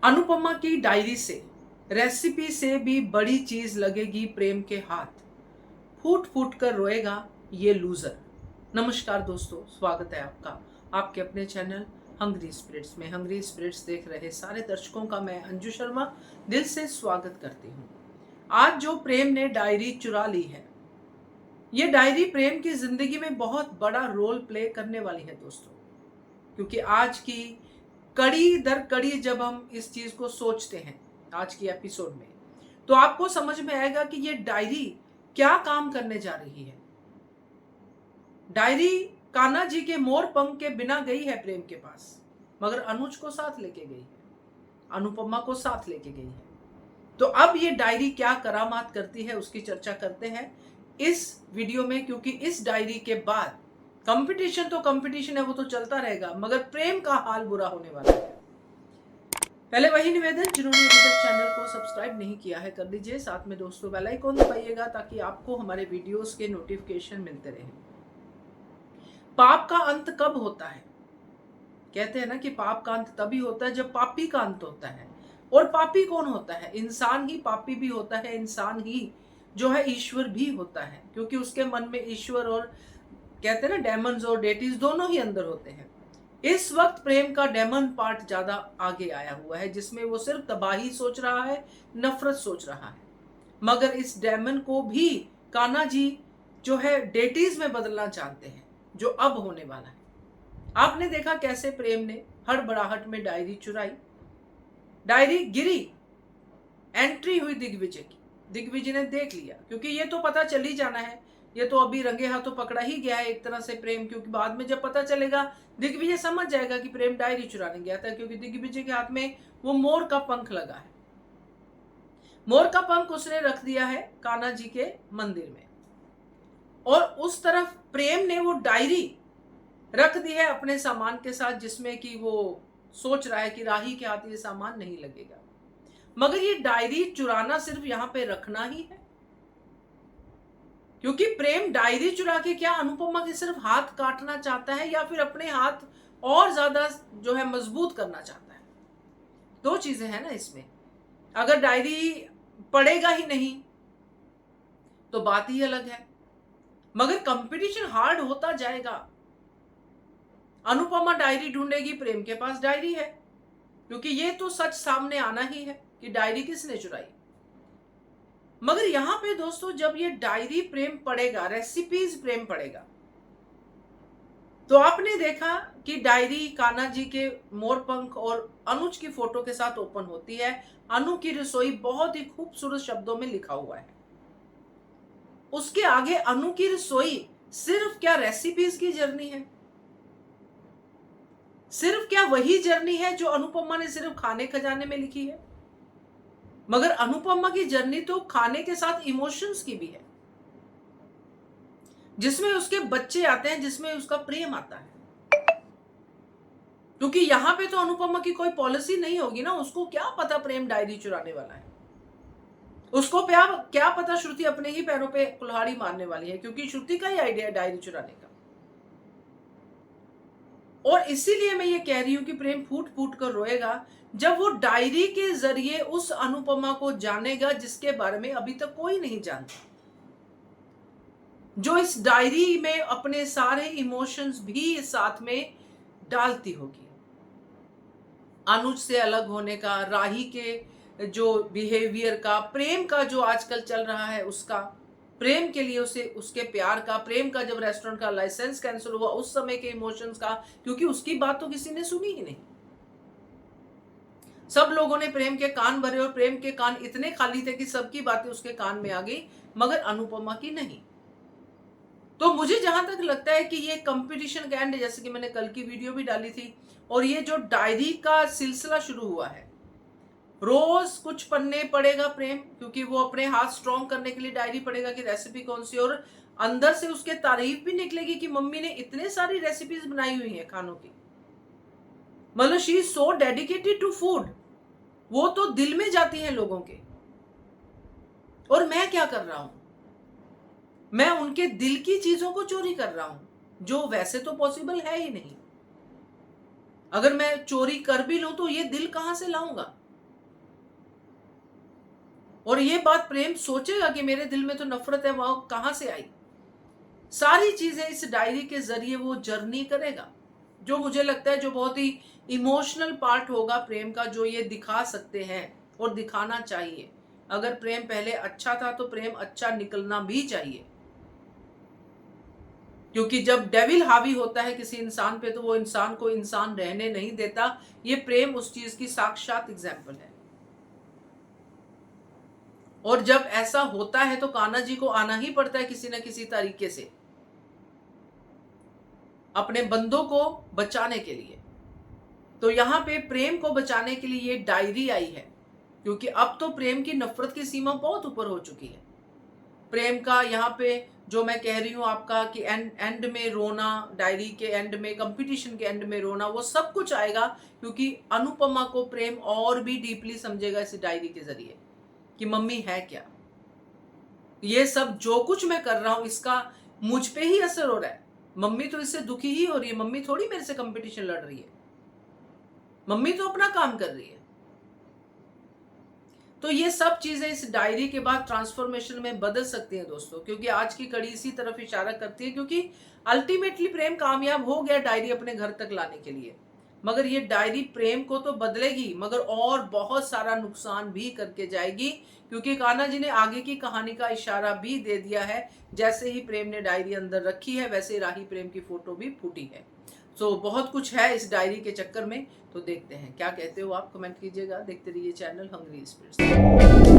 अनुपमा की डायरी से, रेसिपी से भी बड़ी चीज लगेगी प्रेम के हाथ, फूट फूट कर रोएगा ये लूजर। नमस्कार दोस्तों, स्वागत है आपका आपके अपने चैनल हंग्री स्पिरिट्स में। हंग्री स्पिरिट्स देख रहे सारे दर्शकों का मैं अंजू शर्मा दिल से स्वागत करती हूँ। आज जो प्रेम ने डायरी चुरा ली है, ये डायरी प्रेम की जिंदगी में बहुत बड़ा रोल प्ले करने वाली है दोस्तों। क्योंकि आज की कड़ी दर कड़ी जब हम इस चीज को सोचते हैं आज की एपिसोड में, तो आपको समझ में आएगा कि ये डायरी क्या काम करने जा रही है। डायरी कान्हा जी के मोर पंख के बिना गई है प्रेम के पास, मगर अनुज को साथ लेके गई है, अनुपमा को साथ लेके गई है। तो अब ये डायरी क्या करामात करती है उसकी चर्चा करते हैं इस वीडियो में। क्योंकि इस डायरी के बाद कंपटीशन तो कंपटीशन है, वो तो चलता रहेगा, मगर प्रेम का हाल बुरा होने वाला है। पहले वही निवेदन, जिन्होंने अभी तक चैनल को सब्सक्राइब नहीं किया है कर लीजिए, साथ में दोस्तों बेल आइकॉन दबाइएगा ताकि आपको हमारे वीडियोस के नोटिफिकेशन मिलते रहें। पाप का अंत कब होता है? कहते हैं ना कि पाप का अंत तभी होता है जब पापी का अंत होता है। और पापी कौन होता है? इंसान ही पापी भी होता है, इंसान ही जो है ईश्वर भी होता है, क्योंकि उसके मन में ईश्वर और कहते हैं ना डेमन्स और डेटीज दोनों ही अंदर होते हैं। इस वक्त प्रेम का डेमन पार्ट ज्यादा आगे आया हुआ है, जिसमें वो सिर्फ तबाही सोच रहा है, नफरत सोच रहा है। मगर इस डेमन को भी कान्हा जी जो है डेटीज में बदलना चाहते हैं, जो अब होने वाला है। आपने देखा कैसे प्रेम ने हड़बड़ाहट में डायरी चुराई, डायरी गिरी, एंट्री हुई दिग्विजय की, दिग्विजय ने देख लिया, क्योंकि ये तो पता चल ही जाना है, ये तो अभी रंगे हाथों पकड़ा ही गया है एक तरह से प्रेम। क्योंकि बाद में जब पता चलेगा दिग्विजय समझ जाएगा कि प्रेम डायरी चुराने गया था, क्योंकि दिग्विजय के हाथ में वो मोर का पंख लगा है। मोर का पंख उसने रख दिया है कान्हा जी के मंदिर में, और उस तरफ प्रेम ने वो डायरी रख दी है अपने सामान के साथ, जिसमें कि वो सोच रहा है कि राही के हाथ ये सामान नहीं लगेगा। मगर ये डायरी चुराना सिर्फ यहां पे रखना ही है, क्योंकि प्रेम डायरी चुरा के क्या अनुपमा के सिर्फ हाथ काटना चाहता है, या फिर अपने हाथ और ज्यादा जो है मजबूत करना चाहता है? दो चीजें हैं ना इसमें। अगर डायरी पड़ेगा ही नहीं तो बात ही अलग है, मगर कंपटीशन हार्ड होता जाएगा। अनुपमा डायरी ढूंढेगी, प्रेम के पास डायरी है, क्योंकि ये तो सच सामने आना ही है कि डायरी किसने चुराई। मगर यहां पे दोस्तों जब ये डायरी प्रेम पढ़ेगा, रेसिपीज प्रेम पढ़ेगा, तो आपने देखा कि डायरी कान्हा जी के मोरपंख और अनुज की फोटो के साथ ओपन होती है। अनु की रसोई बहुत ही खूबसूरत शब्दों में लिखा हुआ है। उसके आगे अनु की रसोई सिर्फ क्या रेसिपीज की जर्नी है? सिर्फ क्या वही जर्नी है जो अनुपमा ने सिर्फ खाने खजाने में लिखी है? मगर अनुपमा की जर्नी तो खाने के साथ इमोशंस की भी है, जिसमें उसके बच्चे आते हैं, जिसमें उसका प्रेम आता है। क्योंकि यहां पे तो अनुपमा की कोई पॉलिसी नहीं होगी ना, उसको क्या पता प्रेम डायरी चुराने वाला है, उसको क्या पता श्रुति अपने ही पैरों पे कुल्हाड़ी मारने वाली है, क्योंकि श्रुति का ही आइडिया है डायरी चुराने का। और इसीलिए मैं ये कह रही हूं कि प्रेम फूट फूट कर रोएगा जब वो डायरी के जरिए उस अनुपमा को जानेगा जिसके बारे में अभी तक कोई नहीं जानता, जो इस डायरी में अपने सारे इमोशंस भी साथ में डालती होगी। अनुज से अलग होने का, राही के जो बिहेवियर का, प्रेम का जो आजकल चल रहा है उसका, प्रेम के लिए उसे उसके प्यार का, प्रेम का जब रेस्टोरेंट का लाइसेंस कैंसिल हुआ उस समय के इमोशंस का, क्योंकि उसकी बात तो किसी ने सुनी ही नहीं। सब लोगों ने प्रेम के कान भरे, और प्रेम के कान इतने खाली थे कि सबकी बातें उसके कान में आ गई, मगर अनुपमा की नहीं। तो मुझे जहां तक लगता है कि ये कंपटीशन का एंड, जैसे कि मैंने कल की वीडियो भी डाली थी, और ये जो डायरी का सिलसिला शुरू हुआ है, रोज कुछ पन्ने पड़ेगा प्रेम, क्योंकि वो अपने हाथ स्ट्रॉन्ग करने के लिए डायरी पढ़ेगा कि रेसिपी कौन सी, और अंदर से उसके तारीफ भी निकलेगी कि मम्मी ने इतने सारी रेसिपीज बनाई हुई है खानों की। मतलब she is so dedicated to food, वो तो दिल में जाती है लोगों के। और मैं क्या कर रहा हूं? मैं उनके दिल की चीजों को चोरी कर रहा हूं, जो वैसे तो पॉसिबल है ही नहीं। अगर मैं चोरी कर भी लूं तो ये दिल कहां से लाऊंगा? और ये बात प्रेम सोचेगा कि मेरे दिल में तो नफरत है, वह कहां से आई। सारी चीजें इस डायरी के जरिए वो जर्नी करेगा, जो मुझे लगता है जो बहुत ही इमोशनल पार्ट होगा प्रेम का, जो ये दिखा सकते हैं और दिखाना चाहिए। अगर प्रेम पहले अच्छा था तो प्रेम अच्छा निकलना भी चाहिए, क्योंकि जब डेविल हावी होता है किसी इंसान पे तो वो इंसान को इंसान रहने नहीं देता। ये प्रेम उस चीज की साक्षात एग्जाम्पल है। और जब ऐसा होता है तो कान्हा जी को आना ही पड़ता है किसी न किसी तरीके से अपने बंदों को बचाने के लिए। तो यहां पे प्रेम को बचाने के लिए ये डायरी आई है, क्योंकि अब तो प्रेम की नफरत की सीमा बहुत ऊपर हो चुकी है। प्रेम का यहाँ पे जो मैं कह रही हूं आपका कि एंड में रोना, डायरी के एंड में, कंपटीशन के एंड में रोना, वो सब कुछ आएगा, क्योंकि अनुपमा को प्रेम और भी डीपली समझेगा इस डायरी के जरिए कि मम्मी है क्या। ये सब जो कुछ मैं कर रहा हूं इसका मुझ पे ही असर हो रहा है। मम्मी तो इससे दुखी ही हो रही है, मम्मी थोड़ी मेरे से कंपटीशन लड़ रही है, मम्मी तो अपना काम कर रही है। तो ये सब चीजें इस डायरी के बाद ट्रांसफॉर्मेशन में बदल सकती हैं दोस्तों, क्योंकि आज की कड़ी इसी तरफ इशारा करती है। क्योंकि अल्टीमेटली प्रेम कामयाब हो गया डायरी अपने घर तक लाने के लिए, मगर ये डायरी प्रेम को तो बदलेगी मगर और बहुत सारा नुकसान भी करके जाएगी, क्योंकि कान्हा जी ने आगे की कहानी का इशारा भी दे दिया है। जैसे ही प्रेम ने डायरी अंदर रखी है वैसे राही प्रेम की फोटो भी फूटी है। तो बहुत कुछ है इस डायरी के चक्कर में। तो देखते हैं क्या कहते हो आप, कमेंट कीजिएगा। देखते रहिए चैनल हंग्री स्पिरिट्स।